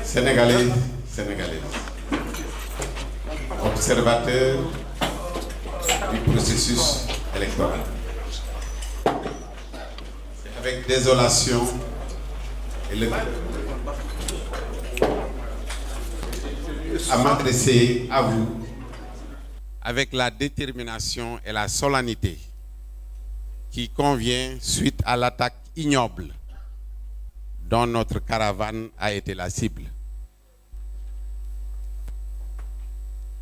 Sénégalais, Sénégalaises, observateurs du processus électoral. C'est avec désolation et le cœur à m'adresser à vous avec la détermination et la solennité qui convient suite à l'attaque ignoble dont notre caravane a été la cible.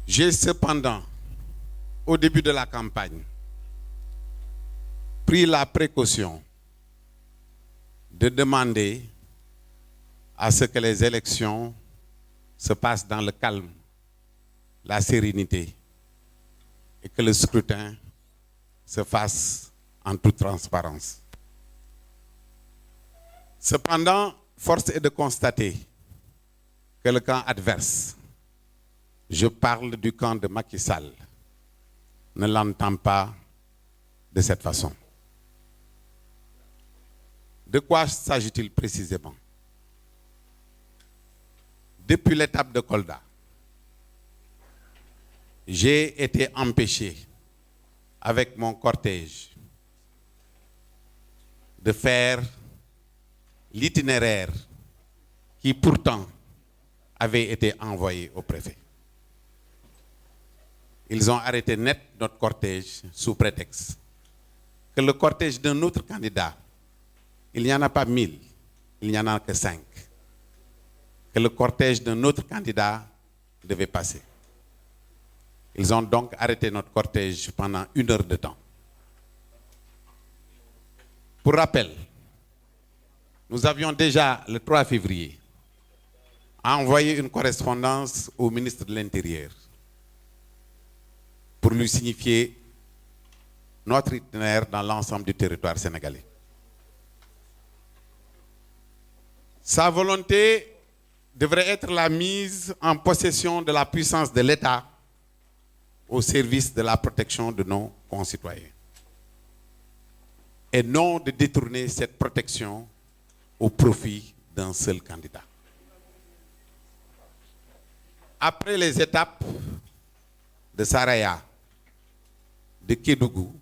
J'ai cependant, au début de la campagne, pris la précaution de demander à ce que les élections se passent dans le calme, la sérénité, et que le scrutin se fasse en toute transparence. Cependant, force est de constater que le camp adverse, je parle du camp de Macky Sall, ne l'entend pas de cette façon. De quoi s'agit-il précisément? Depuis l'étape de Kolda, j'ai été empêché avec mon cortège de faire l'itinéraire qui pourtant avait été envoyé au préfet. Ils ont arrêté net notre cortège sous prétexte que le cortège d'un autre candidat, il n'y en a pas 1000, il n'y en a que 5. Que le cortège d'un autre candidat devait passer. Ils ont donc arrêté notre cortège pendant 1 heure de temps. Pour rappel, nous avions déjà, le 3 février, envoyé une correspondance au ministre de l'Intérieur pour lui signifier notre itinéraire dans l'ensemble du territoire sénégalais. Sa volonté devrait être la mise en possession de la puissance de l'État au service de la protection de nos concitoyens. Et non de détourner cette protection au profit d'un seul candidat. Après les étapes de Saraya, de Kédougou,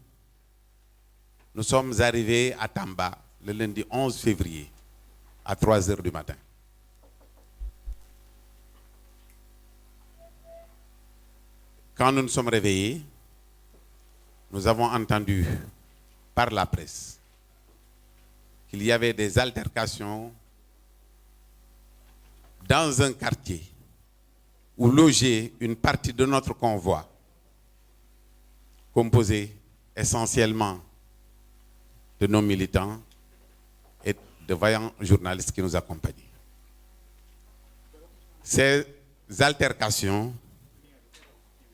nous sommes arrivés à Tamba le lundi 11 février à 3 heures du matin. Quand nous nous sommes réveillés, nous avons entendu par la presse qu'il y avait des altercations dans un quartier où logeait une partie de notre convoi composé essentiellement de nos militants et de vaillants journalistes qui nous accompagnaient. Ces altercations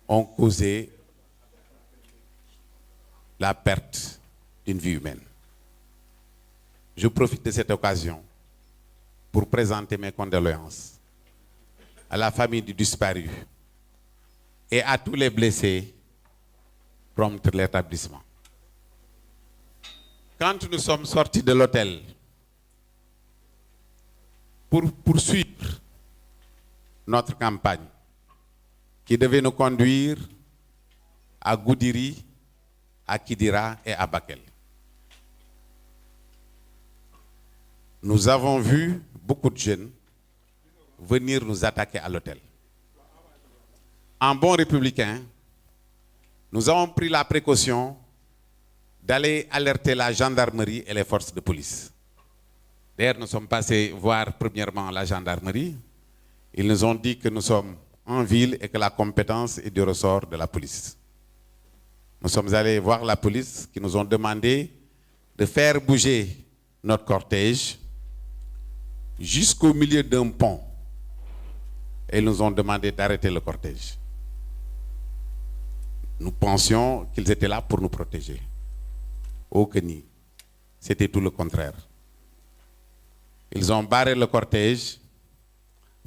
ont causé la perte d'une vie humaine. Je profite de cette occasion pour présenter mes condoléances à la famille du disparu et à tous les blessés prompts de l'établissement. Quand nous sommes sortis de l'hôtel pour poursuivre notre campagne qui devait nous conduire à Goudiri, à Kidira et à Bakel, nous avons vu beaucoup de jeunes venir nous attaquer à l'hôtel. En bon républicain, nous avons pris la précaution d'aller alerter la gendarmerie et les forces de police. D'ailleurs, nous sommes passés voir premièrement la gendarmerie. Ils nous ont dit que nous sommes en ville et que la compétence est du ressort de la police. Nous sommes allés voir la police qui nous ont demandé de faire bouger notre cortège jusqu'au milieu d'un pont. Et ils nous ont demandé d'arrêter le cortège. Nous pensions qu'ils étaient là pour nous protéger. Oh que ni, c'était tout le contraire. Ils ont barré le cortège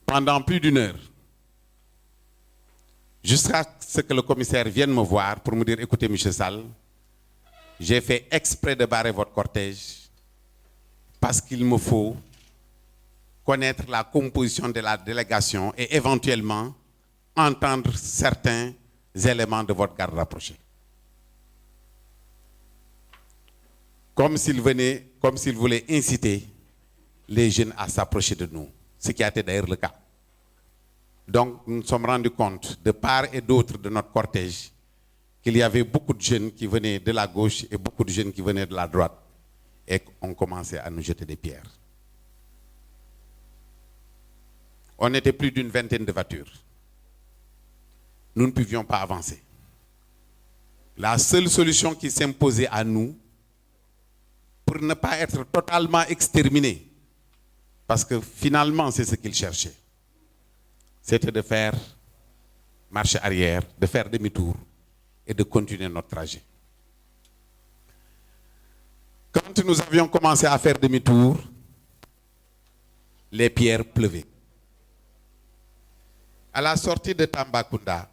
pendant plus d'1 heure, jusqu'à ce que le commissaire vienne me voir pour me dire, écoutez, M. Sall, J'ai fait exprès de barrer votre cortège parce qu'il me faut connaître la composition de la délégation et éventuellement entendre certains éléments de votre garde rapprochée. Comme s'il voulait inciter les jeunes à s'approcher de nous, ce qui a été d'ailleurs le cas. Donc nous nous sommes rendus compte de part et d'autre de notre cortège qu'il y avait beaucoup de jeunes qui venaient de la gauche et beaucoup de jeunes qui venaient de la droite et on commençait à nous jeter des pierres. On était plus d'une vingtaine de voitures. Nous ne pouvions pas avancer. La seule solution qui s'imposait à nous, pour ne pas être totalement exterminés, parce que finalement c'est ce qu'ils cherchaient, c'était de faire marche arrière, de faire demi-tour et de continuer notre trajet. Quand nous avions commencé à faire demi-tour, les pierres pleuvaient. À la sortie de Tambacounda,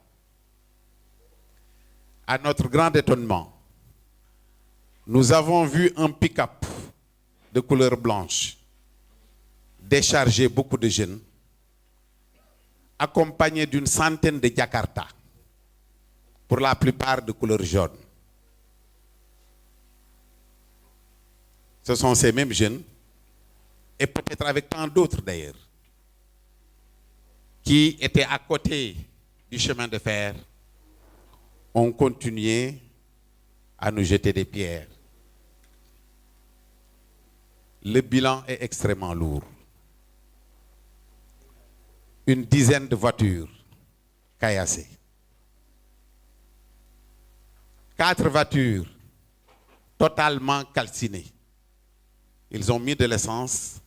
à notre grand étonnement, nous avons vu un pick-up de couleur blanche décharger beaucoup de jeunes, accompagné d'une centaine de Jakarta, pour la plupart de couleur jaune. Ce sont ces mêmes jeunes, et peut-être avec tant d'autres d'ailleurs, qui étaient à côté du chemin de fer, ont continué à nous jeter des pierres. Le bilan est extrêmement lourd. Une dizaine de voitures caillassées. 4 voitures totalement calcinées. Ils ont mis de l'essence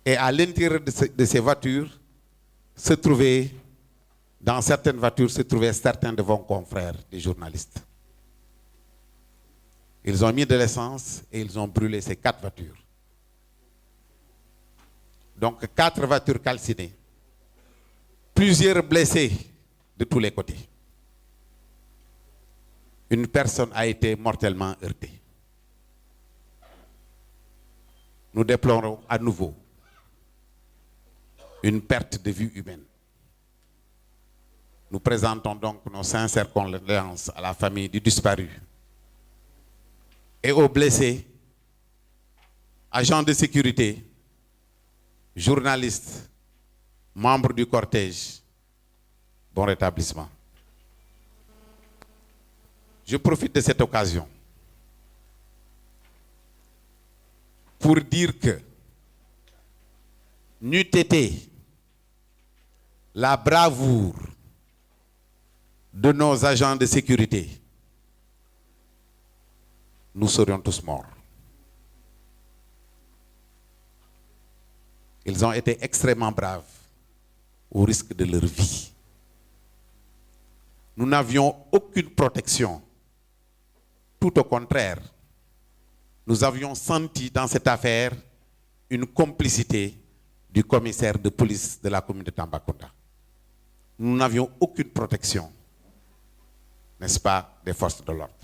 et à l'intérieur de ces voitures se trouvaient, dans certaines voitures, se trouvaient certains de vos confrères, des journalistes. Ils ont mis de l'essence et ils ont brûlé ces 4 voitures. Donc 4 voitures calcinées. Plusieurs blessés de tous les côtés. Une personne a été mortellement heurtée. Nous déplorons à nouveau une perte de vie humaine. Nous présentons donc nos sincères condoléances à la famille du disparu et aux blessés, agents de sécurité, journalistes, membres du cortège. Bon rétablissement. Je profite de cette occasion pour dire que n'eût été la bravoure de nos agents de sécurité, nous serions tous morts. Ils ont été extrêmement braves au risque de leur vie. Nous n'avions aucune protection. Tout au contraire, nous avions senti dans cette affaire une complicité du commissaire de police de la commune de Tambacounda. Nous n'avions aucune protection, n'est-ce pas, des forces de l'ordre.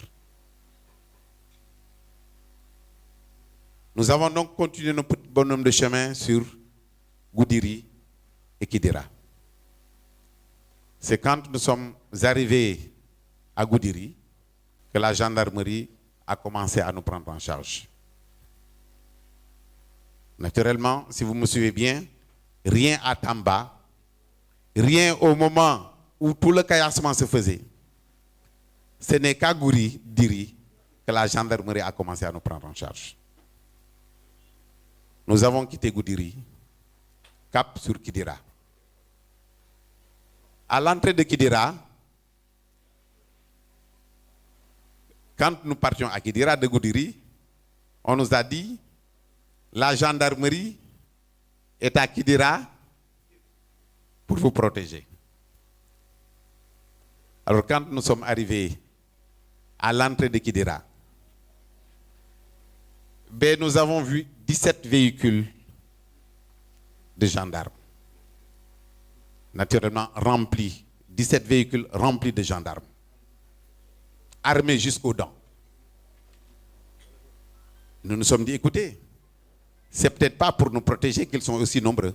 Nous avons donc continué notre petit bonhomme de chemin sur Goudiri et Kidira. C'est quand nous sommes arrivés à Goudiri que la gendarmerie a commencé à nous prendre en charge. Naturellement, si vous me suivez bien, rien à Tamba, rien au moment où tout le caillassement se faisait. Ce n'est qu'à Goudiri que la gendarmerie a commencé à nous prendre en charge. Nous avons quitté Goudiri, cap sur Kidira. À l'entrée de Kidira, quand nous partions à Kidira de Goudiri, on nous a dit la gendarmerie est à Kidira pour vous protéger. Alors quand nous sommes arrivés à l'entrée de Kidira, nous avons vu 17 véhicules de gendarmes. Naturellement remplis, 17 véhicules remplis de gendarmes, armés jusqu'aux dents. nous nous sommes dit, écoutez, c'est peut-être pas pour nous protéger qu'ils sont aussi nombreux.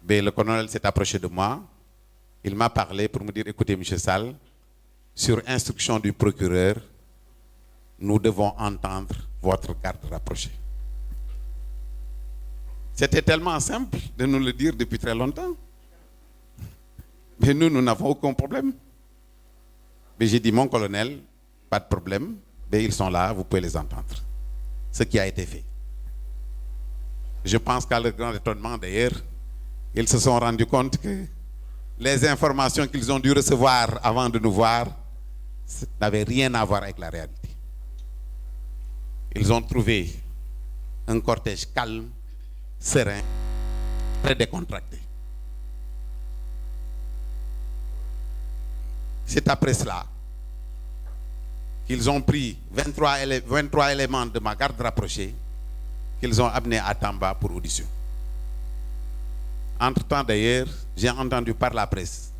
Mais le colonel s'est approché de moi, il m'a parlé pour me dire, écoutez, M. Sall, sur instruction du procureur, nous devons entendre votre garde rapprochée. C'était tellement simple de nous le dire depuis très longtemps. Mais nous n'avons aucun problème. Mais j'ai dit, mon colonel, pas de problème, mais ils sont là, vous pouvez les entendre. Ce qui a été fait. Je pense qu'à leur grand étonnement d'ailleurs, ils se sont rendus compte que les informations qu'ils ont dû recevoir avant de nous voir n'avaient rien à voir avec la réalité. Ils ont trouvé un cortège calme, serein, très décontracté. C'est après cela qu'ils ont pris 23 éléments de ma garde rapprochée qu'ils ont amenés à Tamba pour audition. Entre-temps d'ailleurs, j'ai entendu par la presse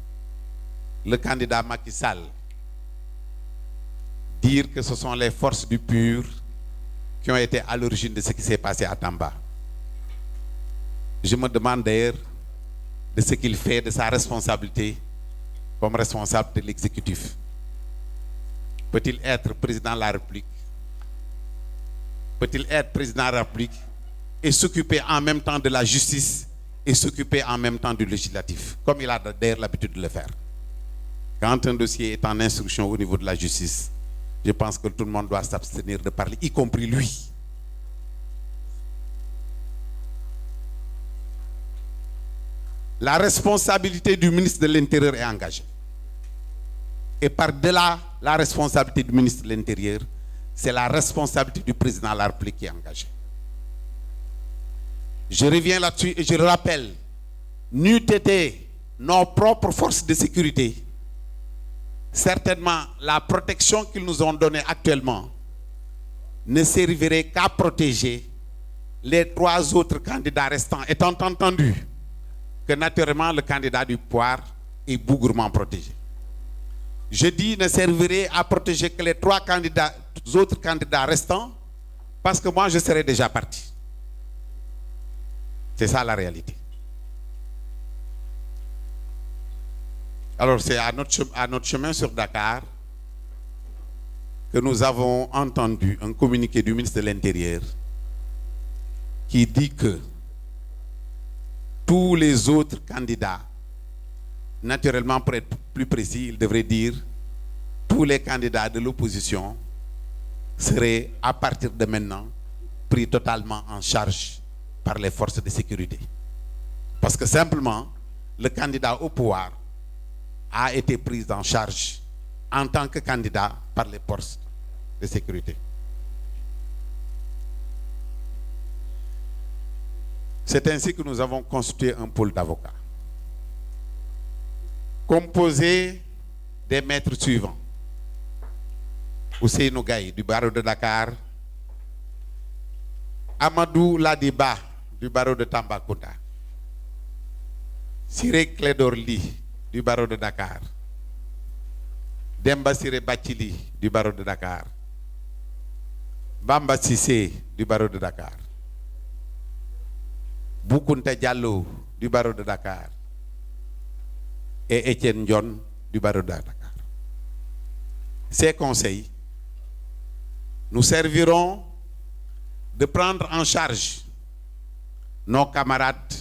le candidat Macky Sall dire que ce sont les forces du PUR qui ont été à l'origine de ce qui s'est passé à Tamba. Je me demande d'ailleurs de ce qu'il fait, de sa responsabilité comme responsable de l'exécutif. Peut-il être président de la République? Peut-il être président de la République et s'occuper en même temps de la justice et s'occuper en même temps du législatif, comme il a d'ailleurs l'habitude de le faire? Quand un dossier est en instruction au niveau de la justice, je pense que tout le monde doit s'abstenir de parler, y compris lui. La responsabilité du ministre de l'Intérieur est engagée. Et par-delà la responsabilité du ministre de l'Intérieur, c'est la responsabilité du président de la République qui est engagée. Je reviens là-dessus et je le rappelle, n'eût été nos propres forces de sécurité, certainement la protection qu'ils nous ont donnée actuellement ne servirait qu'à protéger les 3 autres candidats restants, étant entendu que naturellement le candidat du pouvoir est bougrement protégé. Je dis ne servirait à protéger que les 3 autres candidats restants, parce que moi je serais déjà parti. C'est ça la réalité. Alors c'est à notre chemin sur Dakar que nous avons entendu un communiqué du ministre de l'Intérieur qui dit que tous les autres candidats, naturellement pour être plus précis, il devrait dire tous les candidats de l'opposition seraient à partir de maintenant pris totalement en charge par les forces de sécurité. Parce que simplement, le candidat au pouvoir a été pris en charge en tant que candidat par les forces de sécurité. C'est ainsi que nous avons constitué un pôle d'avocats, composé des maîtres suivants. Ousseynou Gaye du barreau de Dakar, Amadou Ladiba du barreau de Tambacounda, Siré Clédor Ly du barreau de Dakar, Demba Siré Bachili du barreau de Dakar, Bamba Sissé du barreau de Dakar, Boukounta Diallo du barreau de Dakar et Étienne Ndion du barreau de Dakar. Ces conseils nous serviront de prendre en charge nos camarades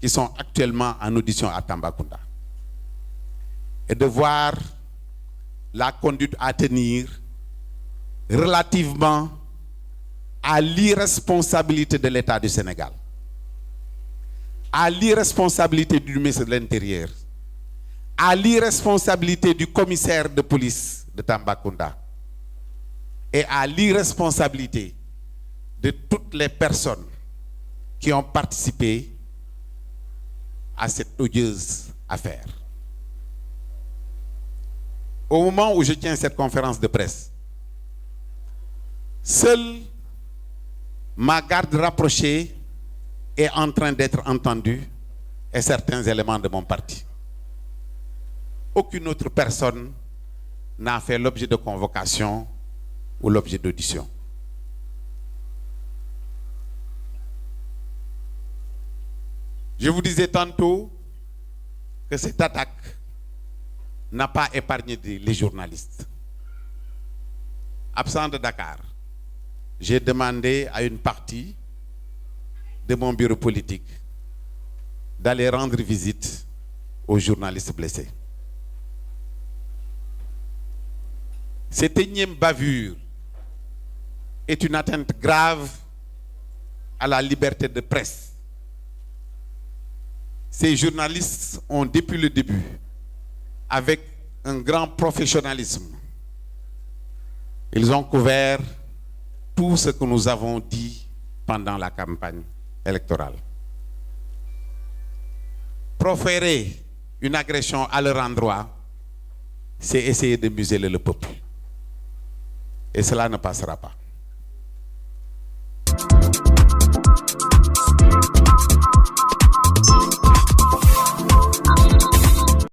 qui sont actuellement en audition à Tambacounda et de voir la conduite à tenir relativement à l'irresponsabilité de l'État du Sénégal, à l'irresponsabilité du ministre de l'Intérieur, à l'irresponsabilité du commissaire de police de Tambacounda et à l'irresponsabilité de toutes les personnes qui ont participé à cette odieuse affaire. Au moment où je tiens cette conférence de presse, seule ma garde rapprochée est en train d'être entendue et certains éléments de mon parti. Aucune autre personne n'a fait l'objet de convocation ou l'objet d'audition. Je vous disais tantôt que cette attaque n'a pas épargné les journalistes. Absent de Dakar, j'ai demandé à une partie de mon bureau politique d'aller rendre visite aux journalistes blessés. Cette énième bavure est une atteinte grave à la liberté de presse. Ces journalistes ont, depuis le début, avec un grand professionnalisme, ils ont couvert tout ce que nous avons dit pendant la campagne électorale. Proférer une agression à leur endroit, c'est essayer de museler le peuple. Et cela ne passera pas.